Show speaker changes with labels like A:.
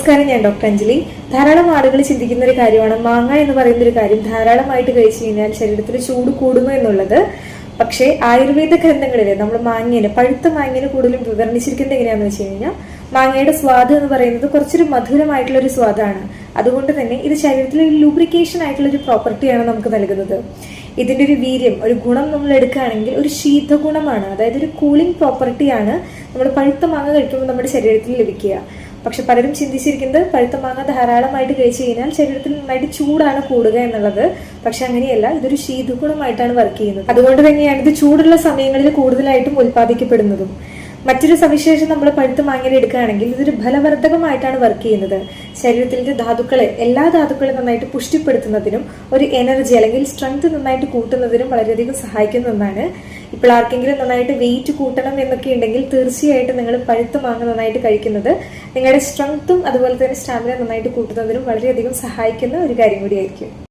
A: നമസ്കാരം, ഞാൻ ഡോക്ടർ അഞ്ജലി. ധാരാളം ആളുകൾ ചിന്തിക്കുന്ന ഒരു കാര്യമാണ് മാങ്ങ എന്ന് പറയുന്ന ഒരു കാര്യം ധാരാളമായിട്ട് കഴിച്ചു കഴിഞ്ഞാൽ ശരീരത്തിൽ ചൂട് കൂടുമോ എന്നുള്ളത്. പക്ഷേ ആയുർവേദ ഗ്രന്ഥങ്ങളിൽ നമ്മൾ പഴുത്ത മാങ്ങേനെ കൂടുതലും വിവരണിച്ചിരിക്കുന്നത് എങ്ങനെയാണെന്ന് വെച്ച് കഴിഞ്ഞാൽ മാങ്ങയുടെ സ്വാദ് എന്ന് പറയുന്നത് കുറച്ചൊരു മധുരമായിട്ടുള്ള ഒരു സ്വാദാണ്. അതുകൊണ്ട് തന്നെ ഇത് ശരീരത്തിലെ ഒരു ലൂബ്രിക്കേഷൻ ആയിട്ടുള്ള ഒരു പ്രോപ്പർട്ടിയാണ് നമുക്ക് നൽകുന്നത്. ഇതിന്റെ ഒരു വീര്യം, ഒരു ഗുണം നമ്മൾ എടുക്കുകയാണെങ്കിൽ ഒരു ശീതഗുണമാണ്, അതായത് ഒരു കൂളിംഗ് പ്രോപ്പർട്ടിയാണ് നമ്മൾ പഴുത്ത മാങ്ങ കഴിക്കുമ്പോൾ നമ്മുടെ ശരീരത്തിൽ ലഭിക്കുക. പക്ഷെ പലരും ചിന്തിച്ചിരിക്കുന്നത് പഴുത്ത മാങ്ങ ധാരാളമായിട്ട് കഴിച്ചു കഴിഞ്ഞാൽ ശരീരത്തിൽ നന്നായിട്ട് ചൂടാണ് കൂടുക എന്നുള്ളത്. പക്ഷെ അങ്ങനെയല്ല, ഇതൊരു ശീതഗുണമായിട്ടാണ് വർക്ക് ചെയ്യുന്നത്. അതുകൊണ്ട് തന്നെയാണ് ഇത് ചൂടുള്ള സമയങ്ങളിൽ കൂടുതലായിട്ടും ഉൽപ്പാദിക്കപ്പെടുന്നതും. മറ്റൊരു സവിശേഷം നമ്മൾ പഴുത്ത മാങ്ങയിൽ എടുക്കുകയാണെങ്കിൽ ഇതൊരു ഫലവർദ്ധകമായിട്ടാണ് വർക്ക് ചെയ്യുന്നത്. ശരീരത്തിലെ ധാതുക്കളെ, എല്ലാ ധാതുക്കളെ നന്നായിട്ട് പുഷ്ടിപ്പെടുത്തുന്നതിനും ഒരു എനർജി അല്ലെങ്കിൽ സ്ട്രെങ്ത് നന്നായിട്ട് കൂട്ടുന്നതിനും വളരെയധികം സഹായിക്കുന്ന ഒന്നാണ്. ഇപ്പോൾ ആർക്കെങ്കിലും നന്നായിട്ട് വെയിറ്റ് കൂട്ടണം എന്നൊക്കെ ഉണ്ടെങ്കിൽ തീർച്ചയായിട്ടും നിങ്ങൾ പഴുത്ത മാങ്ങ നന്നായിട്ട് കഴിക്കുന്നത് നിങ്ങളുടെ സ്ട്രെങ്ത്തും അതുപോലെ തന്നെ സ്റ്റാമിന നന്നായിട്ട് കൂട്ടുന്നതിനും വളരെയധികം സഹായിക്കുന്ന ഒരു കാര്യം കൂടിയായിരിക്കും.